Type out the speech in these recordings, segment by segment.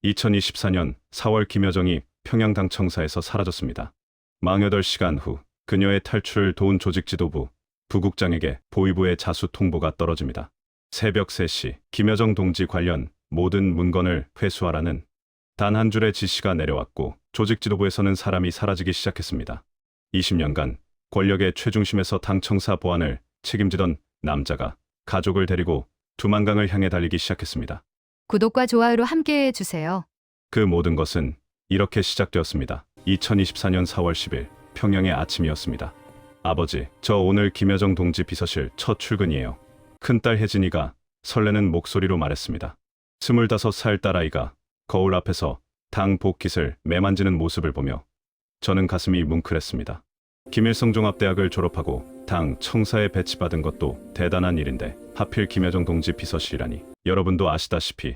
2024년 4월 김여정이 평양당 청사에서 사라졌습니다. 48시간 후 그녀의 탈출을 도운 조직지도부 부국장에게 보위부의 자수 통보가 떨어집니다. 새벽 3시 김여정 동지 관련 모든 문건을 회수하라는 단 한 줄의 지시가 내려왔고 조직지도부에서는 사람이 사라지기 시작했습니다. 20년간 권력의 최중심에서 당 청사 보안을 책임지던 남자가 가족을 데리고 두만강을 향해 달리기 시작했습니다. 구독과 좋아요로 함께해 주세요. 그 모든 것은 이렇게 시작되었습니다. 2024년 4월 10일 평양의 아침이었습니다. 아버지, 저 오늘 김여정 동지 비서실 첫 출근이에요. 큰딸 혜진이가 설레는 목소리로 말했습니다. 25살 딸아이가 거울 앞에서 당 복깃을 매만지는 모습을 보며 저는 가슴이 뭉클했습니다. 김일성 종합대학을 졸업하고 당 청사에 배치받은 것도 대단한 일인데 하필 김여정 동지 비서실이라니. 여러분도 아시다시피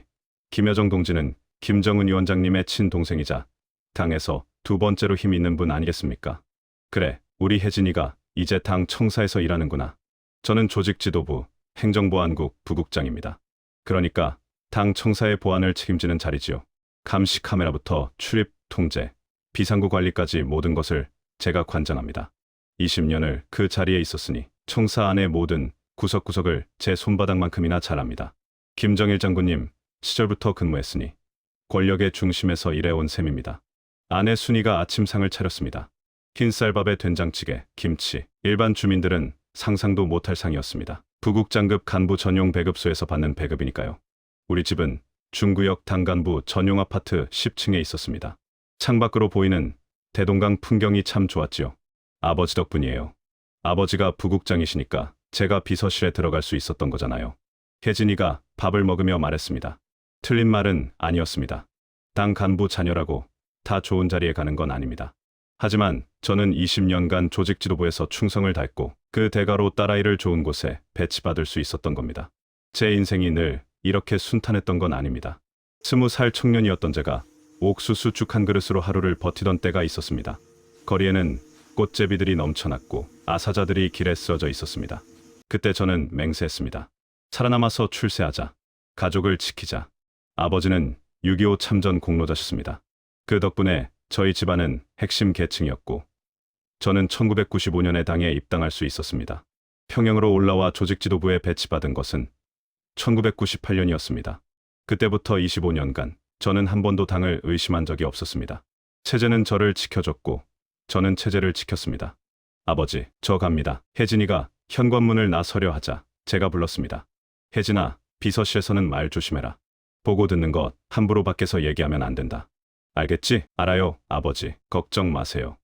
김여정 동지는 김정은 위원장님의 친동생이자 당에서 두 번째로 힘 있는 분 아니겠습니까? 그래, 우리 혜진이가 이제 당 청사에서 일하는구나. 저는 조직지도부 행정보안국 부국장입니다. 그러니까 당 청사의 보안을 책임지는 자리지요. 감시 카메라부터 출입 통제, 비상구 관리까지 모든 것을 제가 관장합니다. 20년을 그 자리에 있었으니 청사 안의 모든 구석구석을 제 손바닥만큼이나 잘 압니다. 김정일 장군님 시절부터 근무했으니 권력의 중심에서 일해온 셈입니다. 아내 순이가 아침상을 차렸습니다. 흰쌀밥에 된장찌개, 김치. 일반 주민들은 상상도 못할 상이었습니다. 부국장급 간부 전용 배급소에서 받는 배급이니까요. 우리 집은 중구역 당간부 전용 아파트 10층에 있었습니다. 창밖으로 보이는 대동강 풍경이 참 좋았지요. 아버지 덕분이에요. 아버지가 부국장이시니까 제가 비서실에 들어갈 수 있었던 거잖아요. 혜진이가 밥을 먹으며 말했습니다. 틀린 말은 아니었습니다. 당 간부 자녀라고 다 좋은 자리에 가는 건 아닙니다. 하지만 저는 20년간 조직지도부에서 충성을 다했고 그 대가로 딸아이를 좋은 곳에 배치받을 수 있었던 겁니다. 제 인생이 늘 이렇게 순탄했던 건 아닙니다. 20살 청년이었던 제가 옥수수 죽 한 그릇으로 하루를 버티던 때가 있었습니다. 거리에는 꽃제비들이 넘쳐났고 아사자들이 길에 쓰러져 있었습니다. 그때 저는 맹세했습니다. 살아남아서 출세하자. 가족을 지키자. 아버지는 6.25 참전 공로자셨습니다. 그 덕분에 저희 집안은 핵심 계층이었고 저는 1995년에 당에 입당할 수 있었습니다. 평양으로 올라와 조직지도부에 배치받은 것은 1998년이었습니다. 그때부터 25년간 저는 한 번도 당을 의심한 적이 없었습니다. 체제는 저를 지켜줬고 저는 체제를 지켰습니다. 아버지, 저 갑니다. 혜진이가 현관문을 나서려 하자 제가 불렀습니다. 혜진아, 비서실에서는 말 조심해라. 보고 듣는 것 함부로 밖에서 얘기하면 안 된다. 알겠지? 알아요, 아버지. 걱정 마세요.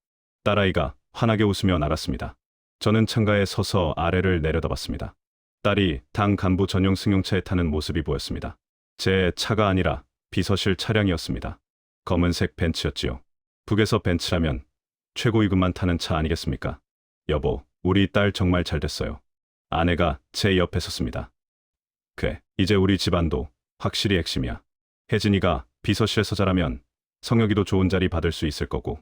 딸아이가 환하게 웃으며 나갔습니다. 저는 창가에 서서 아래를 내려다봤습니다. 딸이 당 간부 전용 승용차에 타는 모습이 보였습니다. 제 차가 아니라 비서실 차량이었습니다. 검은색 벤츠였지요. 북에서 벤츠라면 최고위급만 타는 차 아니겠습니까? 여보, 우리 딸 정말 잘 됐어요. 아내가 제 옆에 섰습니다. 그래, 이제 우리 집안도 확실히 핵심이야. 혜진이가 비서실에서 자라면 성혁이도 좋은 자리 받을 수 있을 거고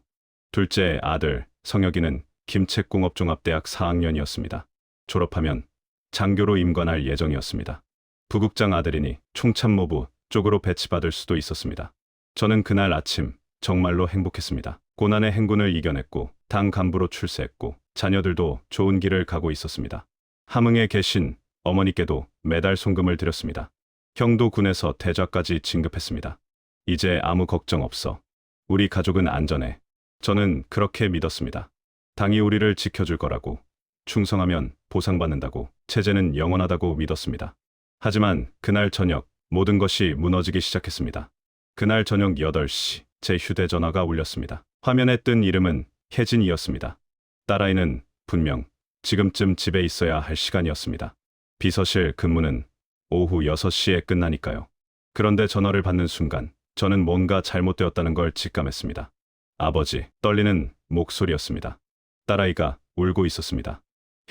둘째 아들 성혁이는 김책공업종합대학 4학년이었습니다. 졸업하면 장교로 임관할 예정이었습니다. 부국장 아들이니 총참모부 쪽으로 배치받을 수도 있었습니다. 저는 그날 아침 정말로 행복했습니다. 고난의 행군을 이겨냈고 당 간부로 출세했고 자녀들도 좋은 길을 가고 있었습니다. 함흥에 계신 어머니께도 매달 송금을 드렸습니다. 형도 군에서 대좌까지 진급했습니다. 이제 아무 걱정 없어. 우리 가족은 안전해. 저는 그렇게 믿었습니다. 당이 우리를 지켜줄 거라고, 충성하면 보상받는다고, 체제는 영원하다고 믿었습니다. 하지만 그날 저녁 모든 것이 무너지기 시작했습니다. 그날 저녁 8시 제 휴대전화가 울렸습니다. 화면에 뜬 이름은 혜진이었습니다. 딸아이는 분명 지금쯤 집에 있어야 할 시간이었습니다. 비서실 근무는 오후 6시에 끝나니까요. 그런데 전화를 받는 순간 저는 뭔가 잘못되었다는 걸 직감했습니다. 아버지, 떨리는 목소리였습니다. 딸아이가 울고 있었습니다.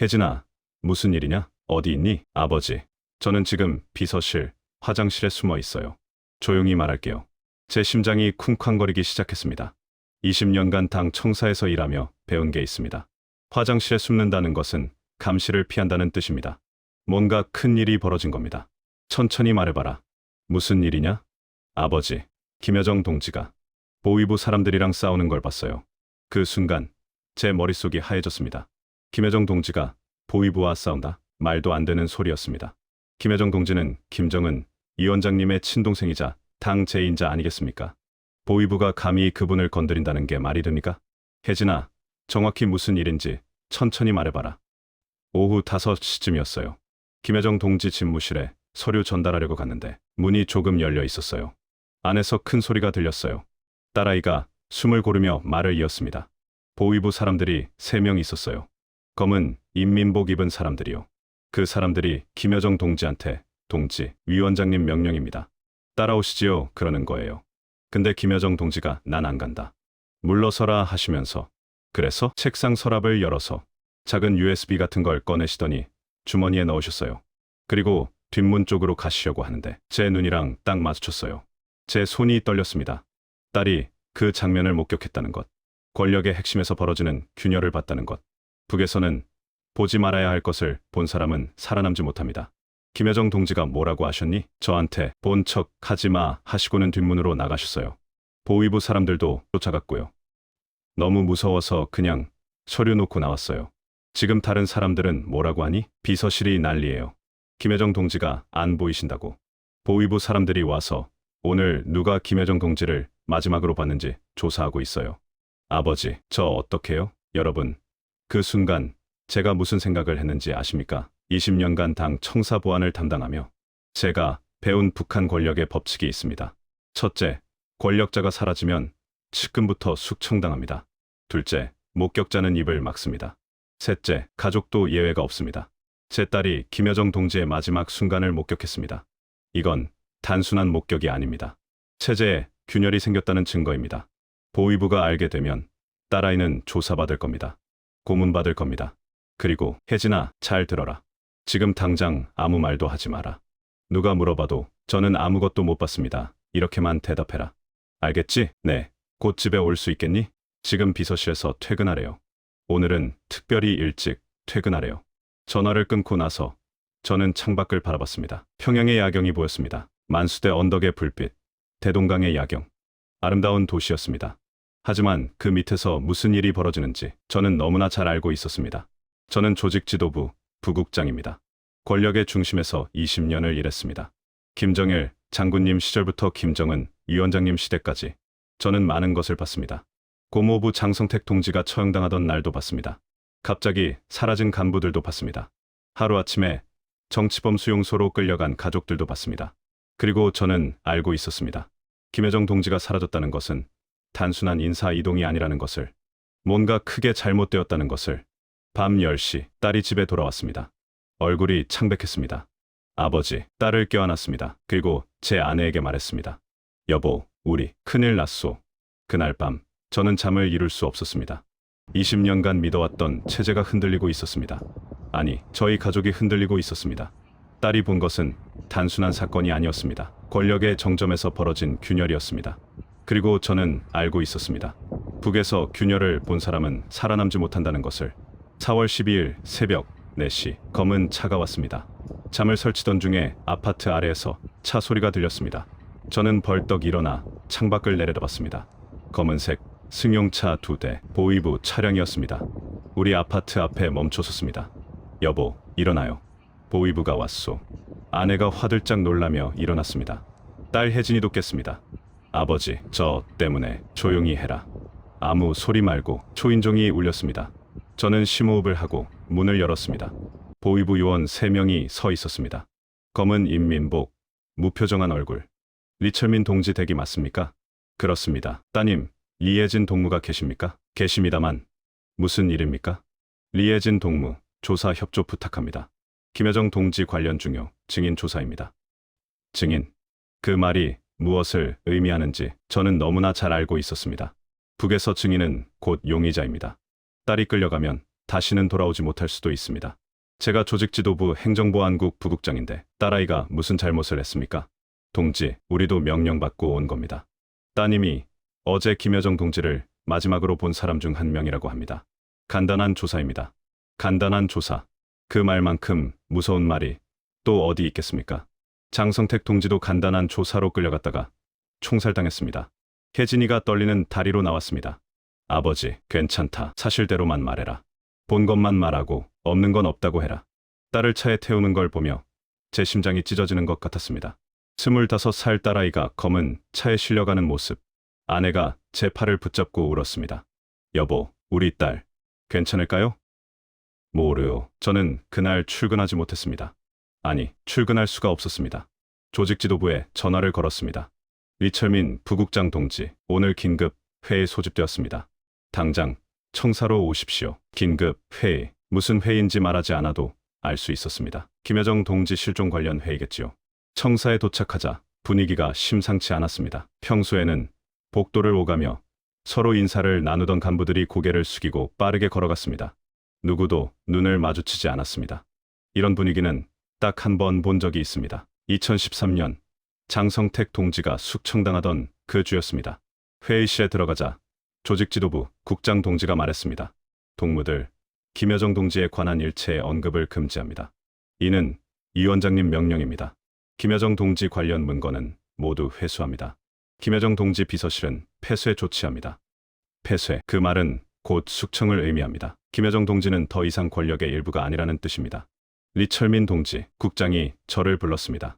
혜진아, 무슨 일이냐? 어디 있니? 아버지, 저는 지금 비서실 화장실에 숨어 있어요. 조용히 말할게요. 제 심장이 쿵쾅거리기 시작했습니다. 20년간 당 청사에서 일하며 배운 게 있습니다. 화장실에 숨는다는 것은 감시를 피한다는 뜻입니다. 뭔가 큰 일이 벌어진 겁니다. 천천히 말해봐라. 무슨 일이냐? 아버지, 김여정 동지가 보위부 사람들이랑 싸우는 걸 봤어요. 그 순간 제 머릿속이 하얘졌습니다. 김여정 동지가 보위부와 싸운다? 말도 안 되는 소리였습니다. 김여정 동지는 김정은 위원장님의 친동생이자 당 제1자 아니겠습니까? 보위부가 감히 그분을 건드린다는 게 말이 됩니까? 혜진아, 정확히 무슨 일인지 천천히 말해봐라. 오후 5시쯤이었어요. 김여정 동지 집무실에 서류 전달하려고 갔는데 문이 조금 열려 있었어요. 안에서 큰 소리가 들렸어요. 딸아이가 숨을 고르며 말을 이었습니다. 보위부 사람들이 3명 있었어요. 검은 인민복 입은 사람들이요. 그 사람들이 김여정 동지한테 동지, 위원장님 명령입니다. 따라오시지요. 그러는 거예요. 근데 김여정 동지가 난 안 간다. 물러서라 하시면서 그래서 책상 서랍을 열어서 작은 USB 같은 걸 꺼내시더니 주머니에 넣으셨어요. 그리고 뒷문 쪽으로 가시려고 하는데 제 눈이랑 딱 마주쳤어요. 제 손이 떨렸습니다. 딸이 그 장면을 목격했다는 것. 권력의 핵심에서 벌어지는 균열을 봤다는 것. 북에서는 보지 말아야 할 것을 본 사람은 살아남지 못합니다. 김여정 동지가 뭐라고 하셨니? 저한테 본 척 하지 마 하시고는 뒷문으로 나가셨어요. 보위부 사람들도 쫓아갔고요. 너무 무서워서 그냥 서류 놓고 나왔어요. 지금 다른 사람들은 뭐라고 하니? 비서실이 난리예요. 김여정 동지가 안 보이신다고. 보위부 사람들이 와서 오늘 누가 김여정 동지를 마지막으로 봤는지 조사하고 있어요. 아버지, 저 어떡해요? 여러분, 그 순간 제가 무슨 생각을 했는지 아십니까? 20년간 당 청사 보안을 담당하며 제가 배운 북한 권력의 법칙이 있습니다. 첫째, 권력자가 사라지면 측근부터 숙청당합니다. 둘째, 목격자는 입을 막습니다. 셋째, 가족도 예외가 없습니다. 제 딸이 김여정 동지의 마지막 순간을 목격했습니다. 이건 단순한 목격이 아닙니다. 체제에 균열이 생겼다는 증거입니다. 보위부가 알게 되면 딸아이는 조사받을 겁니다. 고문받을 겁니다. 그리고 혜진아, 잘 들어라. 지금 당장 아무 말도 하지 마라. 누가 물어봐도 저는 아무것도 못 봤습니다. 이렇게만 대답해라. 알겠지? 네. 곧 집에 올 수 있겠니? 지금 비서실에서 퇴근하래요. 오늘은 특별히 일찍 퇴근하래요. 전화를 끊고 나서 저는 창밖을 바라봤습니다. 평양의 야경이 보였습니다. 만수대 언덕의 불빛, 대동강의 야경. 아름다운 도시였습니다. 하지만 그 밑에서 무슨 일이 벌어지는지 저는 너무나 잘 알고 있었습니다. 저는 조직지도부 부국장입니다. 권력의 중심에서 20년을 일했습니다. 김정일 장군님 시절부터 김정은 위원장님 시대까지 저는 많은 것을 봤습니다. 고모부 장성택 동지가 처형당하던 날도 봤습니다. 갑자기 사라진 간부들도 봤습니다. 하루아침에 정치범 수용소로 끌려간 가족들도 봤습니다. 그리고 저는 알고 있었습니다. 김여정 동지가 사라졌다는 것은 단순한 인사 이동이 아니라는 것을, 뭔가 크게 잘못되었다는 것을. 밤 10시 딸이 집에 돌아왔습니다. 얼굴이 창백했습니다. 아버지, 딸을 껴안았습니다. 그리고 제 아내에게 말했습니다. 여보, 우리 큰일 났소. 그날 밤 저는 잠을 이룰 수 없었습니다. 20년간 믿어왔던 체제가 흔들리고 있었습니다. 아니, 저희 가족이 흔들리고 있었습니다. 딸이 본 것은 단순한 사건이 아니었습니다. 권력의 정점에서 벌어진 균열이었습니다. 그리고 저는 알고 있었습니다. 북에서 균열을 본 사람은 살아남지 못한다는 것을. 4월 12일 새벽 4시 검은 차가 왔습니다. 잠을 설치던 중에 아파트 아래에서 차 소리가 들렸습니다. 저는 벌떡 일어나 창밖을 내려다봤습니다. 검은색 승용차 2대 보위부 차량이었습니다. 우리 아파트 앞에 멈춰섰습니다. 여보, 일어나요. 보위부가 왔소. 아내가 화들짝 놀라며 일어났습니다. 딸 혜진이도 깼습니다. 아버지, 저 때문에 조용히 해라. 아무 소리 말고. 초인종이 울렸습니다. 저는 심호흡을 하고 문을 열었습니다. 보위부 요원 3명이 서 있었습니다. 검은 인민복, 무표정한 얼굴. 리철민 동지 댁이 맞습니까? 그렇습니다. 따님, 리혜진 동무가 계십니까? 계십니다만. 무슨 일입니까? 리혜진 동무, 조사 협조 부탁합니다. 김여정 동지 관련 중요 증인 조사입니다. 증인. 그 말이 무엇을 의미하는지 저는 너무나 잘 알고 있었습니다. 북에서 증인은 곧 용의자입니다. 딸이 끌려가면 다시는 돌아오지 못할 수도 있습니다. 제가 조직지도부 행정보안국 부국장인데 딸아이가 무슨 잘못을 했습니까? 동지, 우리도 명령받고 온 겁니다. 따님이 어제 김여정 동지를 마지막으로 본 사람 중 한 명이라고 합니다. 간단한 조사입니다. 간단한 조사. 그 말만큼 무서운 말이 또 어디 있겠습니까? 장성택 동지도 간단한 조사로 끌려갔다가 총살당했습니다. 혜진이가 떨리는 다리로 나왔습니다. 아버지, 괜찮다. 사실대로만 말해라. 본 것만 말하고 없는 건 없다고 해라. 딸을 차에 태우는 걸 보며 제 심장이 찢어지는 것 같았습니다. 25살 딸아이가 검은 차에 실려가는 모습. 아내가 제 팔을 붙잡고 울었습니다. 여보, 우리 딸 괜찮을까요? 모르요. 저는 그날 출근하지 못했습니다. 아니, 출근할 수가 없었습니다. 조직 지도부에 전화를 걸었습니다. 리철민 부국장 동지, 오늘 긴급 회의 소집되었습니다. 당장 청사로 오십시오. 긴급 회의. 무슨 회의인지 말하지 않아도 알 수 있었습니다. 김여정 동지 실종 관련 회의겠지요. 청사에 도착하자 분위기가 심상치 않았습니다. 평소에는 복도를 오가며 서로 인사를 나누던 간부들이 고개를 숙이고 빠르게 걸어갔습니다. 누구도 눈을 마주치지 않았습니다. 이런 분위기는 딱 한 번 본 적이 있습니다. 2013년 장성택 동지가 숙청당하던 그 주였습니다. 회의실에 들어가자 조직 지도부 국장 동지가 말했습니다. 동무들, 김여정 동지에 관한 일체의 언급을 금지합니다. 이는 이 원장님 명령입니다. 김여정 동지 관련 문건은 모두 회수합니다. 김여정 동지 비서실은 폐쇄 조치합니다. 폐쇄, 그 말은 곧 숙청을 의미합니다. 김여정 동지는 더 이상 권력의 일부가 아니라는 뜻입니다. 리철민 동지, 국장이 저를 불렀습니다.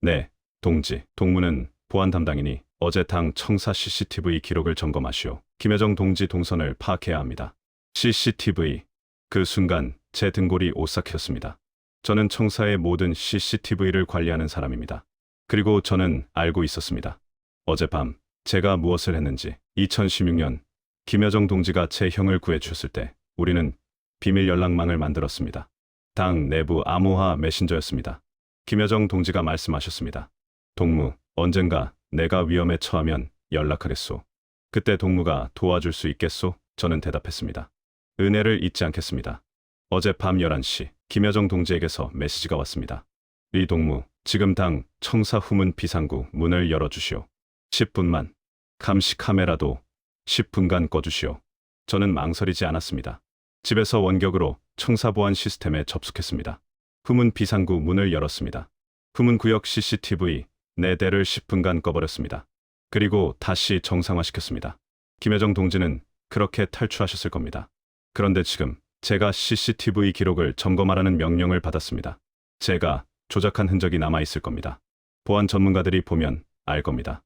네, 동지, 동무는 보안 담당이니 어제 당 청사 CCTV 기록을 점검하시오. 김여정 동지 동선을 파악해야 합니다. CCTV. 그 순간 제 등골이 오싹했습니다. 저는 청사의 모든 CCTV를 관리하는 사람입니다. 그리고 저는 알고 있었습니다. 어젯밤 제가 무엇을 했는지. 2016년 김여정 동지가 제 형을 구해주셨을 때 우리는 비밀 연락망을 만들었습니다. 당 내부 암호화 메신저였습니다. 김여정 동지가 말씀하셨습니다. 동무, 언젠가 내가 위험에 처하면 연락하겠소. 그때 동무가 도와줄 수 있겠소? 저는 대답했습니다. 은혜를 잊지 않겠습니다. 어젯밤 11시 김여정 동지에게서 메시지가 왔습니다. 리 동무, 지금 당 청사 후문 비상구 문을 열어주시오. 10분만. 감시 카메라도 10분간 꺼주시오. 저는 망설이지 않았습니다. 집에서 원격으로 청사 보안 시스템에 접속했습니다. 후문 비상구 문을 열었습니다. 후문 구역 CCTV 4대를 10분간 꺼버렸습니다. 그리고 다시 정상화시켰습니다. 김여정 동지는 그렇게 탈출하셨을 겁니다. 그런데 지금 제가 CCTV 기록을 점검하라는 명령을 받았습니다. 제가 조작한 흔적이 남아있을 겁니다. 보안 전문가들이 보면 알 겁니다.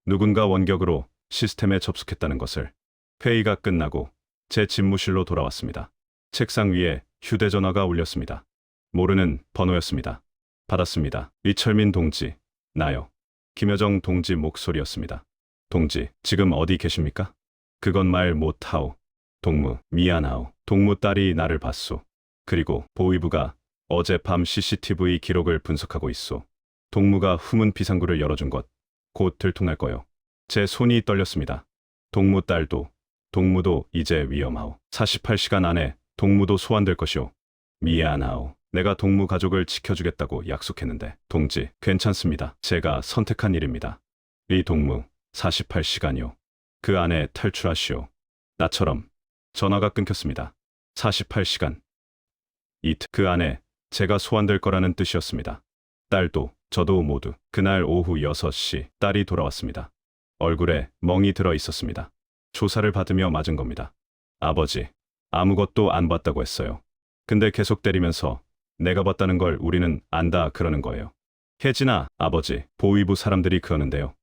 누군가 원격으로 시스템에 접속했다는 것을. 회의가 끝나고 제 집무실로 돌아왔습니다. 책상 위에 휴대전화가 울렸습니다. 모르는 번호였습니다. 받았습니다. 리철민 동지, 나요. 김여정 동지 목소리였습니다. 동지, 지금 어디 계십니까? 그건 말 못하오. 동무, 미안하오. 동무 딸이 나를 봤소. 그리고 보위부가 어젯밤 CCTV 기록을 분석하고 있소. 동무가 후문 비상구를 열어준 것, 곧 들통날 거요. 제 손이 떨렸습니다. 동무 딸도, 동무도 이제 위험하오. 48시간 안에 동무도 소환될 것이오. 미안하오. 내가 동무 가족을 지켜주겠다고 약속했는데. 동지, 괜찮습니다. 제가 선택한 일입니다. 이 동무, 48시간이요. 그 안에 탈출하시오. 나처럼. 전화가 끊겼습니다. 48시간. 이틀. 그 안에 제가 소환될 거라는 뜻이었습니다. 딸도, 저도 모두. 그날 오후 6시 딸이 돌아왔습니다. 얼굴에 멍이 들어 있었습니다. 조사를 받으며 맞은 겁니다. 아버지, 아무것도 안 봤다고 했어요. 근데 계속 때리면서 내가 봤다는 걸 우리는 안다 그러는 거예요. 혜진아, 아버지, 보위부 사람들이 그러는데요.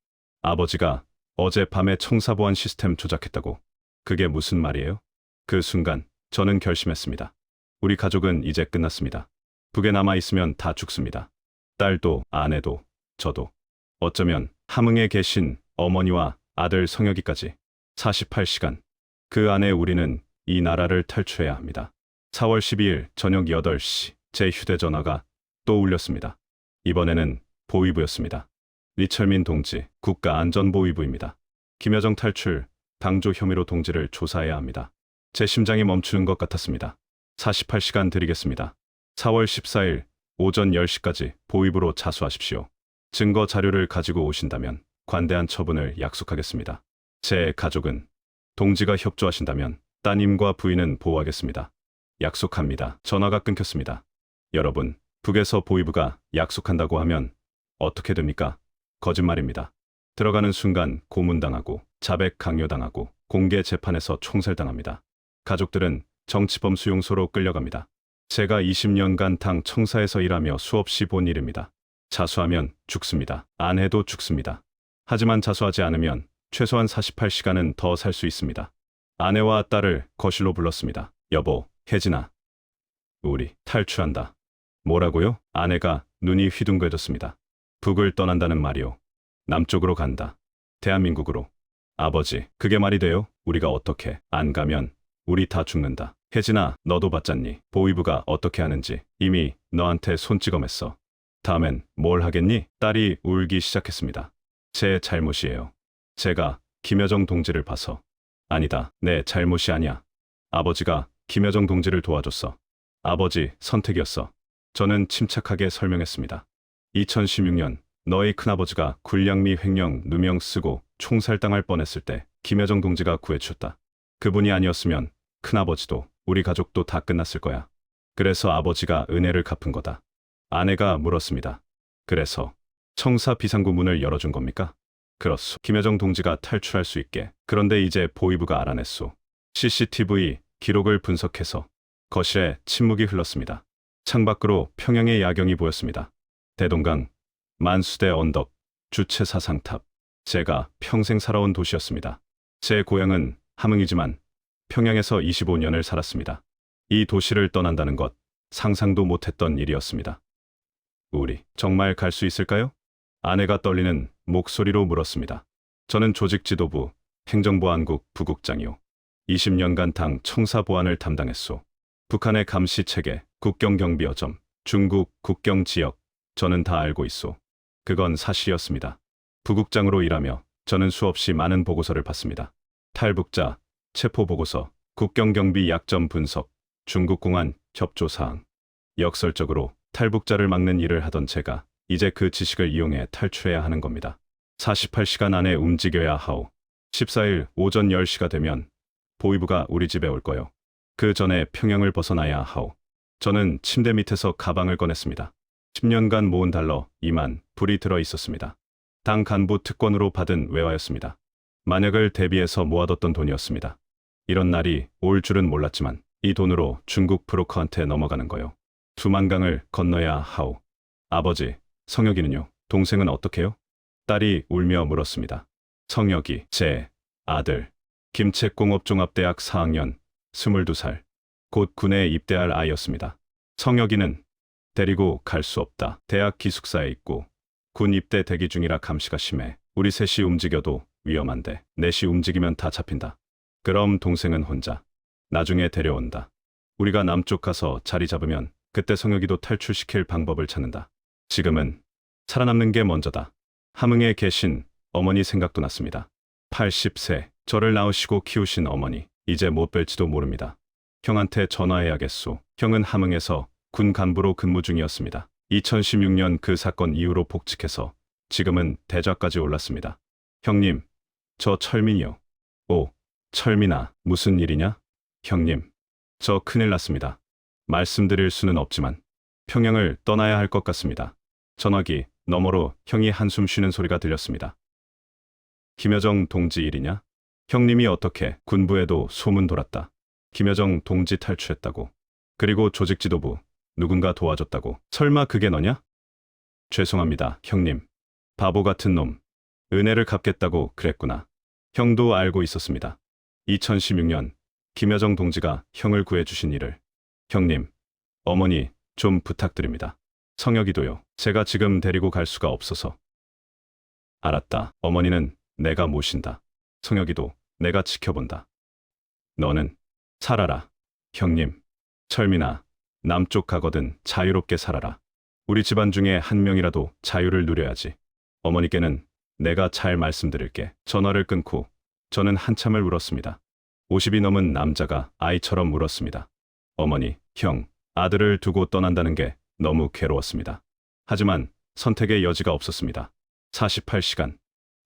아버지가 어젯밤에 청사보안 시스템 조작했다고. 그게 무슨 말이에요? 그 순간 저는 결심했습니다. 우리 가족은 이제 끝났습니다. 북에 남아있으면 다 죽습니다. 딸도, 아내도, 저도. 어쩌면 함흥에 계신 어머니와 아들 성혁이까지. 48시간. 그 안에 우리는 이 나라를 탈출해야 합니다. 4월 12일 저녁 8시 제 휴대전화가 또 울렸습니다. 이번에는 보위부였습니다. 리철민 동지, 국가안전보위부입니다. 김여정 탈출, 방조 혐의로 동지를 조사해야 합니다. 제 심장이 멈추는 것 같았습니다. 48시간 드리겠습니다. 4월 14일 오전 10시까지 보위부로 자수하십시오. 증거 자료를 가지고 오신다면 관대한 처분을 약속하겠습니다. 제 가족은 동지가 협조하신다면 따님과 부인은 보호하겠습니다. 약속합니다. 전화가 끊겼습니다. 여러분, 북에서 보위부가 약속한다고 하면 어떻게 됩니까? 거짓말입니다. 들어가는 순간 고문당하고 자백 강요당하고 공개 재판에서 총살당합니다. 가족들은 정치범 수용소로 끌려갑니다. 제가 20년간 당 청사에서 일하며 수없이 본 일입니다. 자수하면 죽습니다. 안 해도 죽습니다. 하지만 자수하지 않으면 최소한 48시간은 더 살 수 있습니다. 아내와 딸을 거실로 불렀습니다. 여보, 혜진아. 우리 탈출한다. 뭐라고요? 아내가 눈이 휘둥그레졌습니다. 북을 떠난다는 말이요. 남쪽으로 간다. 대한민국으로. 아버지, 그게 말이 돼요? 우리가 어떻게 안 가면 우리 다 죽는다. 혜진아, 너도 봤잖니? 보위부가 어떻게 하는지. 이미 너한테 손찌검했어. 다음엔 뭘 하겠니? 딸이 울기 시작했습니다. 제 잘못이에요. 제가 김여정 동지를 봐서. 아니다, 내 잘못이 아니야. 아버지가 김여정 동지를 도와줬어. 아버지 선택이었어. 저는 침착하게 설명했습니다. 2016년 너희 큰아버지가 굴량미 횡령 누명 쓰고 총살당할 뻔했을 때 김여정 동지가 구해주셨다. 그분이 아니었으면 큰아버지도 우리 가족도 다 끝났을 거야. 그래서 아버지가 은혜를 갚은 거다. 아내가 물었습니다. 그래서 청사 비상구 문을 열어준 겁니까? 그렇소. 김여정 동지가 탈출할 수 있게. 그런데 이제 보위부가 알아냈소. CCTV 기록을 분석해서 거실에 침묵이 흘렀습니다. 창밖으로 평양의 야경이 보였습니다. 대동강, 만수대 언덕, 주체 사상탑. 제가 평생 살아온 도시였습니다. 제 고향은 함흥이지만 평양에서 25년을 살았습니다. 이 도시를 떠난다는 것 상상도 못했던 일이었습니다. 우리 정말 갈 수 있을까요? 아내가 떨리는 목소리로 물었습니다. 저는 조직지도부 행정보안국 부국장이요. 20년간 당 청사보안을 담당했소. 북한의 감시체계, 국경경비어점, 중국 국경지역, 저는 다 알고 있소. 그건 사실이었습니다. 부국장으로 일하며 저는 수없이 많은 보고서를 받습니다. 탈북자, 체포보고서, 국경경비 약점 분석, 중국공안 협조사항. 역설적으로 탈북자를 막는 일을 하던 제가 이제 그 지식을 이용해 탈출해야 하는 겁니다. 48시간 안에 움직여야 하오. 14일 오전 10시가 되면 보위부가 우리 집에 올 거요. 그 전에 평양을 벗어나야 하오. 저는 침대 밑에서 가방을 꺼냈습니다. 10년간 모은 달러 2만 불이 들어 있었습니다. 당 간부 특권으로 받은 외화였습니다. 만약을 대비해서 모아뒀던 돈이었습니다. 이런 날이 올 줄은 몰랐지만 이 돈으로 중국 브로커한테 넘어가는 거요. 두만강을 건너야 하오. 아버지, 성혁이는요? 동생은 어떻게요? 딸이 울며 물었습니다. 성혁이, 제 아들. 김책공업종합대학 4학년, 22살. 곧 군에 입대할 아이였습니다. 성혁이는 데리고 갈 수 없다. 대학 기숙사에 있고 군 입대 대기 중이라 감시가 심해. 우리 셋이 움직여도 위험한데 넷이 움직이면 다 잡힌다. 그럼 동생은 혼자. 나중에 데려온다. 우리가 남쪽 가서 자리 잡으면 그때 성혁이도 탈출시킬 방법을 찾는다. 지금은 살아남는 게 먼저다. 함흥에 계신 어머니 생각도 났습니다. 80세, 저를 낳으시고 키우신 어머니, 이제 못 뵐지도 모릅니다. 형한테 전화해야겠소. 형은 함흥에서 군 간부로 근무 중이었습니다. 2016년 그 사건 이후로 복직해서 지금은 대좌까지 올랐습니다. 형님, 저 철민이요. 오, 철민아, 무슨 일이냐? 형님, 저 큰일 났습니다. 말씀드릴 수는 없지만 평양을 떠나야 할 것 같습니다. 전화기 너머로 형이 한숨 쉬는 소리가 들렸습니다. 김여정 동지 일이냐? 형님이 어떻게? 군부에도 소문 돌았다. 김여정 동지 탈출했다고. 그리고 조직지도부 누군가 도와줬다고. 설마 그게 너냐? 죄송합니다, 형님. 바보 같은 놈. 은혜를 갚겠다고 그랬구나. 형도 알고 있었습니다. 2016년 김여정 동지가 형을 구해주신 일을. 형님, 어머니 좀 부탁드립니다. 성혁이도요. 제가 지금 데리고 갈 수가 없어서. 알았다. 어머니는 내가 모신다. 성혁이도 내가 지켜본다. 너는 살아라. 형님, 철민아, 남쪽 가거든 자유롭게 살아라. 우리 집안 중에 한 명이라도 자유를 누려야지. 어머니께는 내가 잘 말씀드릴게. 전화를 끊고 저는 한참을 울었습니다. 50이 넘은 남자가 아이처럼 울었습니다. 어머니, 형, 아들을 두고 떠난다는 게 너무 괴로웠습니다. 하지만 선택의 여지가 없었습니다. 48시간.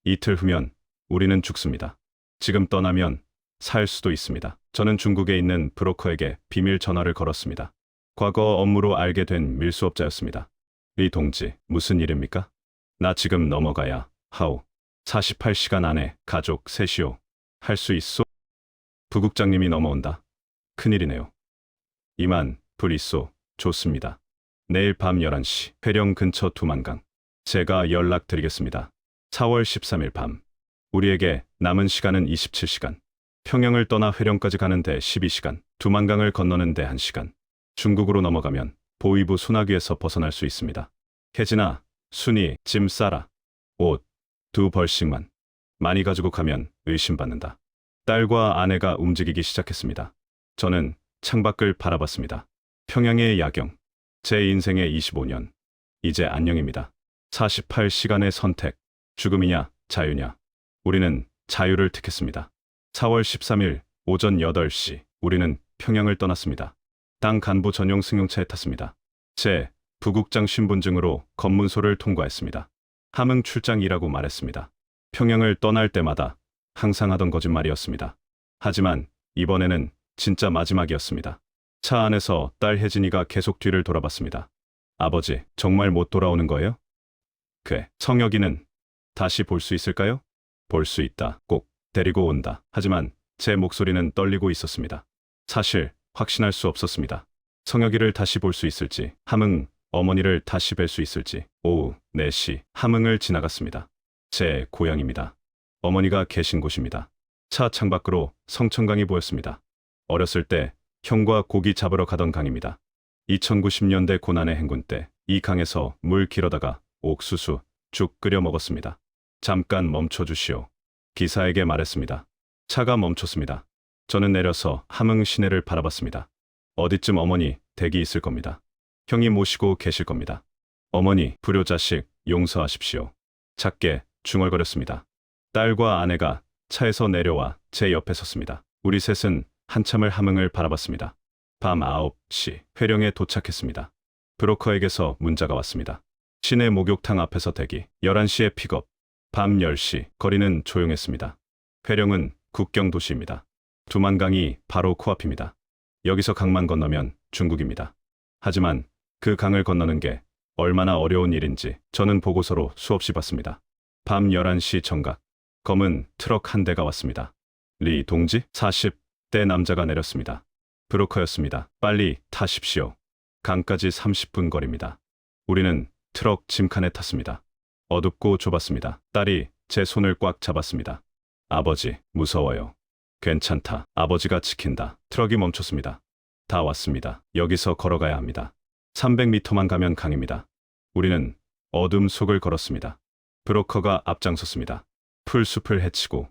이틀 후면 우리는 죽습니다. 지금 떠나면 살 수도 있습니다. 저는 중국에 있는 브로커에게 비밀 전화를 걸었습니다. 과거 업무로 알게 된 밀수업자였습니다. 이 동지, 무슨 일입니까? 나 지금 넘어가야 하오. 48시간 안에 가족 셋이요. 할 수 있소? 부국장님이 넘어온다. 큰일이네요. 이만, 불 있소. 좋습니다. 내일 밤 11시, 회령 근처 두만강. 제가 연락드리겠습니다. 4월 13일 밤. 우리에게 남은 시간은 27시간. 평양을 떠나 회령까지 가는데 12시간, 두만강을 건너는데 1시간. 중국으로 넘어가면 보위부 소나기에서 벗어날 수 있습니다. 혜진아, 순이, 짐 싸라. 옷, 2벌씩만. 많이 가지고 가면 의심받는다. 딸과 아내가 움직이기 시작했습니다. 저는 창밖을 바라봤습니다. 평양의 야경. 제 인생의 25년. 이제 안녕입니다. 48시간의 선택. 죽음이냐, 자유냐. 우리는 자유를 택했습니다. 4월 13일 오전 8시 우리는 평양을 떠났습니다. 땅 간부 전용 승용차에 탔습니다. 제 부국장 신분증으로 검문소를 통과했습니다. 함흥 출장이라고 말했습니다. 평양을 떠날 때마다 항상 하던 거짓말이었습니다. 하지만 이번에는 진짜 마지막이었습니다. 차 안에서 딸 혜진이가 계속 뒤를 돌아봤습니다. 아버지, 정말 못 돌아오는 거예요? 성혁이는 다시 볼 수 있을까요? 볼 수 있다. 꼭 데리고 온다. 하지만 제 목소리는 떨리고 있었습니다. 사실 확신할 수 없었습니다. 성혁이를 다시 볼 수 있을지, 함흥 어머니를 다시 뵐 수 있을지. 오후 4시 함흥을 지나갔습니다. 제 고향입니다. 어머니가 계신 곳입니다. 차 창밖으로 성천강이 보였습니다. 어렸을 때 형과 고기 잡으러 가던 강입니다. 2090년대 고난의 행군 때 이 강에서 물 길어다가 옥수수, 죽 끓여 먹었습니다. 잠깐 멈춰주시오. 기사에게 말했습니다. 차가 멈췄습니다. 저는 내려서 함흥 시내를 바라봤습니다. 어디쯤 어머니 댁이 있을 겁니다. 형이 모시고 계실 겁니다. 어머니, 불효자식, 용서하십시오. 작게 중얼거렸습니다. 딸과 아내가 차에서 내려와 제 옆에 섰습니다. 우리 셋은 한참을 함흥을 바라봤습니다. 밤 9시 회령에 도착했습니다. 브로커에게서 문자가 왔습니다. 시내 목욕탕 앞에서 대기, 11시에 픽업. 밤 10시 거리는 조용했습니다. 회령은 국경 도시입니다. 두만강이 바로 코앞입니다. 여기서 강만 건너면 중국입니다. 하지만 그 강을 건너는 게 얼마나 어려운 일인지 저는 보고서로 수없이 봤습니다. 밤 11시 정각, 검은 트럭 한 대가 왔습니다. 리 동지? 40대 남자가 내렸습니다. 브로커였습니다. 빨리 타십시오. 강까지 30분 거리입니다. 우리는 트럭 짐칸에 탔습니다. 어둡고 좁았습니다. 딸이 제 손을 꽉 잡았습니다. 아버지, 무서워요. 괜찮다. 아버지가 지킨다. 트럭이 멈췄습니다. 다 왔습니다. 여기서 걸어가야 합니다. 300m만 가면 강입니다. 우리는 어둠 속을 걸었습니다. 브로커가 앞장섰습니다. 풀숲을 헤치고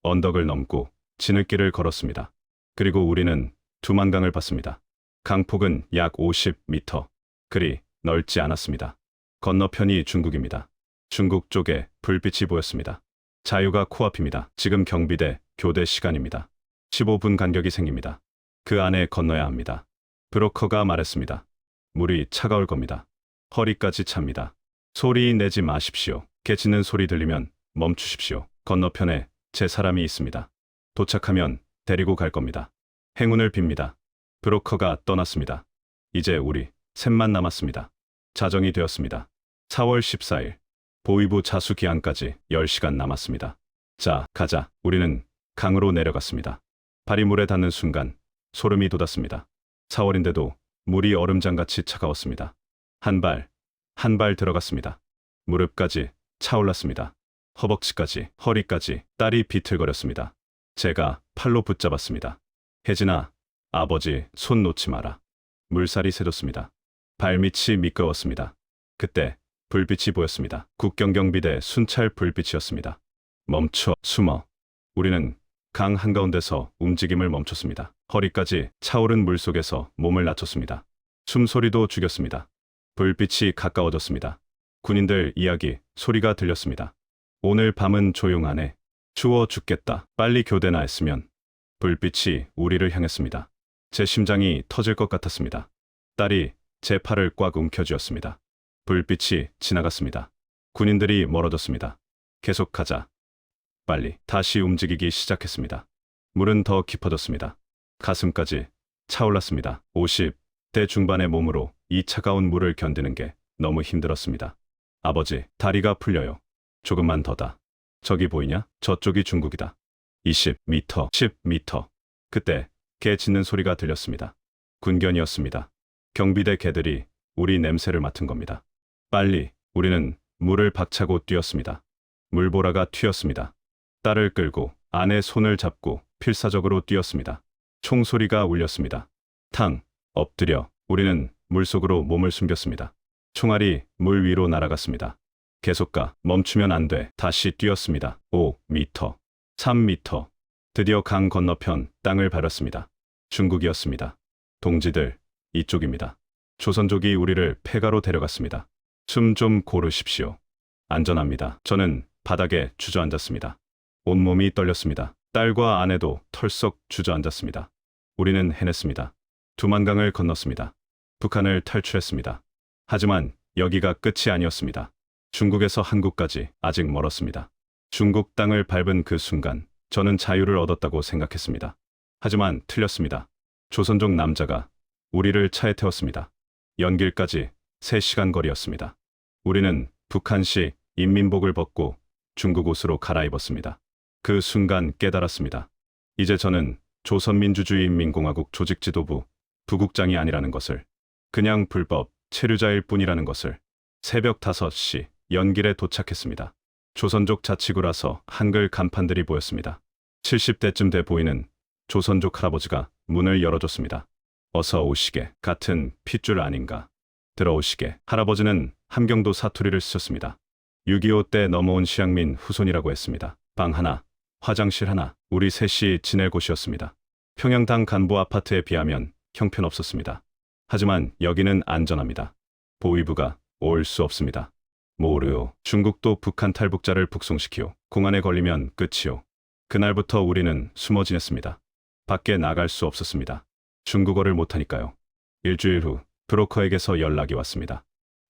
언덕을 넘고 지늘길을 걸었습니다. 그리고 우리는 두만강을 봤습니다. 강폭은 약 50m. 그리 넓지 않았습니다. 건너편이 중국입니다. 중국 쪽에 불빛이 보였습니다. 자유가 코앞입니다. 지금 경비대, 교대 시간입니다. 15분 간격이 생깁니다. 그 안에 건너야 합니다. 브로커가 말했습니다. 물이 차가울 겁니다. 허리까지 찹니다. 소리 내지 마십시오. 깨치는 소리 들리면 멈추십시오. 건너편에 제 사람이 있습니다. 도착하면 데리고 갈 겁니다. 행운을 빕니다. 브로커가 떠났습니다. 이제 우리 셋만 남았습니다. 자정이 되었습니다. 4월 14일 보위부 자수 기한까지 10시간 남았습니다. 자, 가자. 우리는 강으로 내려갔습니다. 발이 물에 닿는 순간 소름이 돋았습니다. 4월인데도 물이 얼음장같이 차가웠습니다. 한 발 들어갔습니다. 무릎까지 차올랐습니다. 허벅지까지, 허리까지. 딸이 비틀거렸습니다. 제가 팔로 붙잡았습니다. 혜진아, 아버지 손 놓지 마라. 물살이 새졌습니다. 발밑이 미끄러웠습니다. 그때 불빛이 보였습니다. 국경경비대 순찰 불빛이었습니다. 멈춰, 숨어. 우리는 강 한가운데서 움직임을 멈췄습니다. 허리까지 차오른 물속에서 몸을 낮췄습니다. 숨소리도 죽였습니다. 불빛이 가까워졌습니다. 군인들 이야기, 소리가 들렸습니다. 오늘 밤은 조용하네. 추워 죽겠다. 빨리 교대나 했으면. 불빛이 우리를 향했습니다. 제 심장이 터질 것 같았습니다. 딸이 제 팔을 꽉 움켜쥐었습니다. 불빛이 지나갔습니다. 군인들이 멀어졌습니다. 계속하자. 빨리. 다시 움직이기 시작했습니다. 물은 더 깊어졌습니다. 가슴까지 차올랐습니다. 50대 중반의 몸으로 이 차가운 물을 견디는 게 너무 힘들었습니다. 아버지, 다리가 풀려요. 조금만 더다. 저기 보이냐? 저쪽이 중국이다. 20m, 10m. 그때 개 짖는 소리가 들렸습니다. 군견이었습니다. 경비대 개들이 우리 냄새를 맡은 겁니다. 빨리 우리는 물을 박차고 뛰었습니다. 물보라가 튀었습니다. 딸을 끌고 아내 손을 잡고 필사적으로 뛰었습니다. 총소리가 울렸습니다. 탕, 엎드려 우리는 물속으로 몸을 숨겼습니다. 총알이 물 위로 날아갔습니다. 계속 가, 멈추면 안 돼. 다시 뛰었습니다. 5m, 3m. 드디어 강 건너편 땅을 밟았습니다. 중국이었습니다. 동지들, 이쪽입니다. 조선족이 우리를 폐가로 데려갔습니다. 숨 좀 고르십시오. 안전합니다. 저는 바닥에 주저앉았습니다. 온몸이 떨렸습니다. 딸과 아내도 털썩 주저앉았습니다. 우리는 해냈습니다. 두만강을 건넜습니다. 북한을 탈출했습니다. 하지만 여기가 끝이 아니었습니다. 중국에서 한국까지 아직 멀었습니다. 중국 땅을 밟은 그 순간 저는 자유를 얻었다고 생각했습니다. 하지만 틀렸습니다. 조선족 남자가 우리를 차에 태웠습니다. 연길까지 3시간 거리였습니다. 우리는 북한식 인민복을 벗고 중국 옷으로 갈아입었습니다. 그 순간 깨달았습니다. 이제 저는 조선민주주의인민공화국 조직지도부 부국장이 아니라는 것을, 그냥 불법 체류자일 뿐이라는 것을. 새벽 5시 연길에 도착했습니다. 조선족 자치구라서 한글 간판들이 보였습니다. 70대쯤 돼 보이는 조선족 할아버지가 문을 열어줬습니다. 어서 오시게. 같은 핏줄 아닌가. 들어오시게. 할아버지는 함경도 사투리를 쓰셨습니다. 6.25 때 넘어온 시향민 후손이라고 했습니다. 방 하나, 화장실 하나, 우리 셋이 지낼 곳이었습니다. 평양당 간부 아파트에 비하면 형편없었습니다. 하지만 여기는 안전합니다. 보위부가 올 수 없습니다. 모르요. 중국도 북한 탈북자를 북송시키오. 공안에 걸리면 끝이오. 그날부터 우리는 숨어 지냈습니다. 밖에 나갈 수 없었습니다. 중국어를 못하니까요. 일주일 후 브로커에게서 연락이 왔습니다.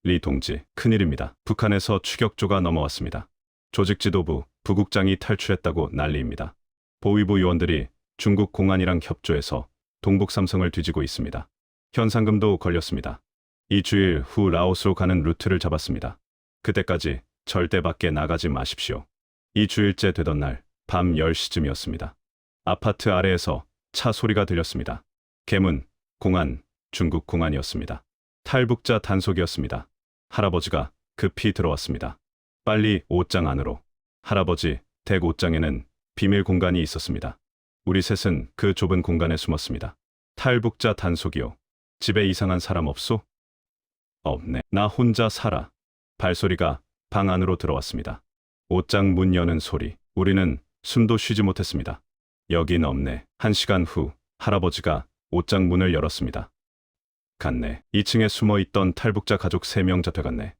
리 동지, 큰일입니다. 북한에서 추격조가 넘어왔습니다. 조직지도부 부국장이 탈출했다고 난리입니다. 보위부 요원들이 중국 공안이랑 협조해서 동북삼성을 뒤지고 있습니다. 현상금도 걸렸습니다. 2주일 후 라오스로 가는 루트를 잡았습니다. 그때까지 절대 밖에 나가지 마십시오. 2주일째 되던 날 밤 10시쯤이었습니다. 아파트 아래에서 차 소리가 들렸습니다. 계문, 공안, 중국 공안이었습니다. 탈북자 단속이었습니다. 할아버지가 급히 들어왔습니다. 빨리 옷장 안으로. 할아버지 댁 옷장에는 비밀 공간이 있었습니다. 우리 셋은 그 좁은 공간에 숨었습니다. 탈북자 단속이요. 집에 이상한 사람 없소? 없네. 나 혼자 살아. 발소리가 방 안으로 들어왔습니다. 옷장 문 여는 소리. 우리는 숨도 쉬지 못했습니다. 여긴 없네. 1시간 후 할아버지가 옷장 문을 열었습니다. 갔네. 2층에 숨어있던 탈북자 가족 3명 잡혀갔네.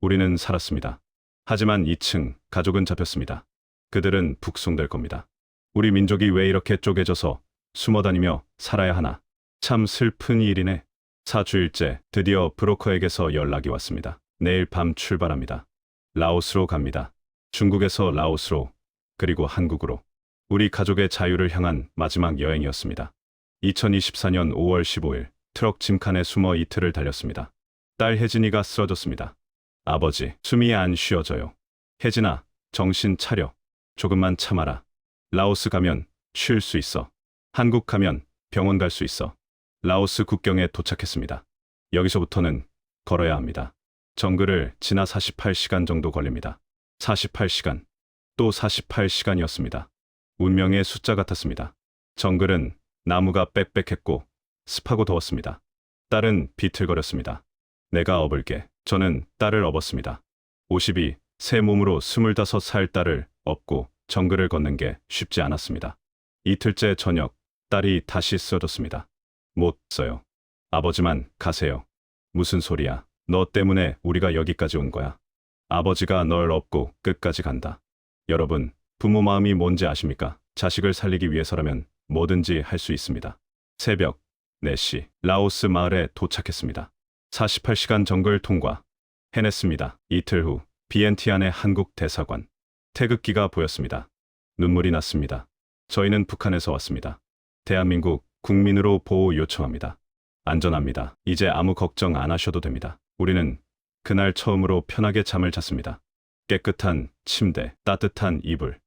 우리는 살았습니다. 하지만 2층 가족은 잡혔습니다. 그들은 북송될 겁니다. 우리 민족이 왜 이렇게 쪼개져서 숨어다니며 살아야 하나. 참 슬픈 일이네. 4주일째 드디어 브로커에게서 연락이 왔습니다. 내일 밤 출발합니다. 라오스로 갑니다. 중국에서 라오스로, 그리고 한국으로. 우리 가족의 자유를 향한 마지막 여행이었습니다. 2024년 5월 15일 트럭 짐칸에 숨어 이틀을 달렸습니다. 딸 혜진이가 쓰러졌습니다. 아버지, 숨이 안 쉬어져요. 혜진아, 정신 차려. 조금만 참아라. 라오스 가면 쉴 수 있어. 한국 가면 병원 갈 수 있어. 라오스 국경에 도착했습니다. 여기서부터는 걸어야 합니다. 정글을 지나 48시간 정도 걸립니다. 48시간, 또 48시간이었습니다. 운명의 숫자 같았습니다. 정글은 나무가 빽빽했고 습하고 더웠습니다. 딸은 비틀거렸습니다. 내가 업을게. 저는 딸을 업었습니다. 52, 새 몸으로 25살 딸을 업고 정글을 걷는 게 쉽지 않았습니다. 이틀째 저녁, 딸이 다시 쓰러졌습니다. 못 써요. 아버지만 가세요. 무슨 소리야. 너 때문에 우리가 여기까지 온 거야. 아버지가 널 업고 끝까지 간다. 여러분, 부모 마음이 뭔지 아십니까? 자식을 살리기 위해서라면 뭐든지 할 수 있습니다. 새벽 4시 라오스 마을에 도착했습니다. 48시간 정글 통과. 해냈습니다. 이틀 후 비엔티안의 한국 대사관. 태극기가 보였습니다. 눈물이 났습니다. 저희는 북한에서 왔습니다. 대한민국 국민으로 보호 요청합니다. 안전합니다. 이제 아무 걱정 안 하셔도 됩니다. 우리는 그날 처음으로 편하게 잠을 잤습니다. 깨끗한 침대, 따뜻한 이불,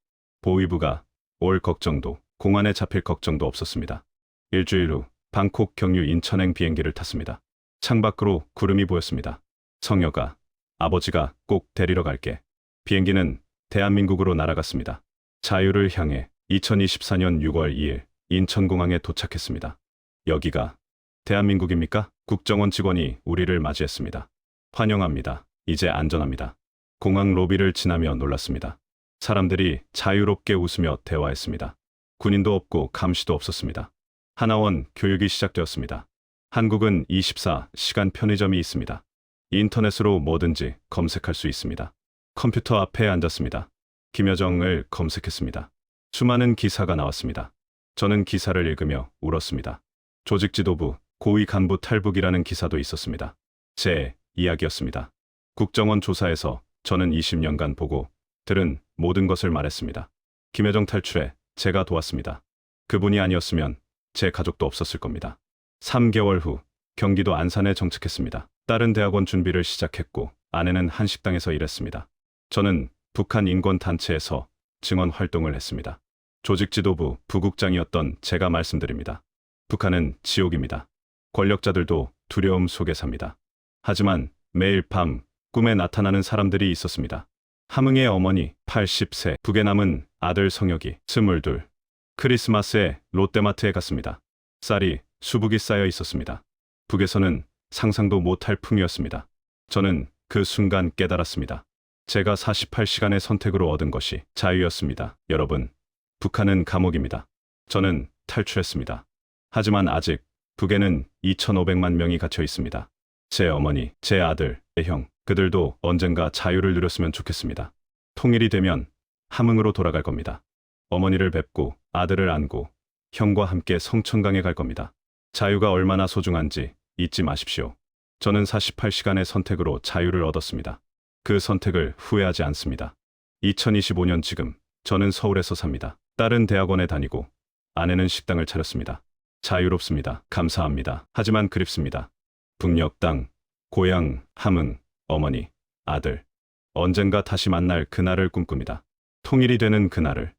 보위부가 올 걱정도, 공안에 잡힐 걱정도 없었습니다. 일주일 후 방콕 경유 인천행 비행기를 탔습니다. 창밖으로 구름이 보였습니다. 성혁아, 아버지가 꼭 데리러 갈게. 비행기는 대한민국으로 날아갔습니다. 자유를 향해 2024년 6월 2일 인천공항에 도착했습니다. 여기가 대한민국입니까? 국정원 직원이 우리를 맞이했습니다. 환영합니다. 이제 안전합니다. 공항 로비를 지나며 놀랐습니다. 사람들이 자유롭게 웃으며 대화했습니다. 군인도 없고 감시도 없었습니다. 하나원 교육이 시작되었습니다. 한국은 24시간 편의점이 있습니다. 인터넷으로 뭐든지 검색할 수 있습니다. 컴퓨터 앞에 앉았습니다. 김여정을 검색했습니다. 수많은 기사가 나왔습니다. 저는 기사를 읽으며 울었습니다. 조직지도부, 고위 간부 탈북이라는 기사도 있었습니다. 제 이야기였습니다. 국정원 조사에서 저는 20년간 보고 들은 모든 것을 말했습니다. 김여정 탈출에 제가 도왔습니다. 그분이 아니었으면 제 가족도 없었을 겁니다. 3개월 후 경기도 안산에 정착했습니다. 딸은 대학원 준비를 시작했고 아내는 한식당에서 일했습니다. 저는 북한 인권단체에서 증언 활동을 했습니다. 조직지도부 부국장이었던 제가 말씀드립니다. 북한은 지옥입니다. 권력자들도 두려움 속에 삽니다. 하지만 매일 밤 꿈에 나타나는 사람들이 있었습니다. 함흥의 어머니 80세, 북에 남은 아들 성혁이 22. 크리스마스에 롯데마트에 갔습니다. 쌀이 수북이 쌓여 있었습니다. 북에서는 상상도 못할 풍요였습니다. 저는 그 순간 깨달았습니다. 제가 48시간의 선택으로 얻은 것이 자유였습니다. 여러분, 북한은 감옥입니다. 저는 탈출했습니다. 하지만 아직 북에는 2,500만 명이 갇혀 있습니다. 제 어머니, 제 아들, 제 형, 그들도 언젠가 자유를 누렸으면 좋겠습니다. 통일이 되면 함흥으로 돌아갈 겁니다. 어머니를 뵙고 아들을 안고 형과 함께 성천강에 갈 겁니다. 자유가 얼마나 소중한지 잊지 마십시오. 저는 48시간의 선택으로 자유를 얻었습니다. 그 선택을 후회하지 않습니다. 2025년 지금 저는 서울에서 삽니다. 딸은 대학원에 다니고 아내는 식당을 차렸습니다. 자유롭습니다. 감사합니다. 하지만 그립습니다. 북녘 땅, 고향, 함흥, 어머니, 아들. 언젠가 다시 만날 그날을 꿈꿉니다. 통일이 되는 그날을.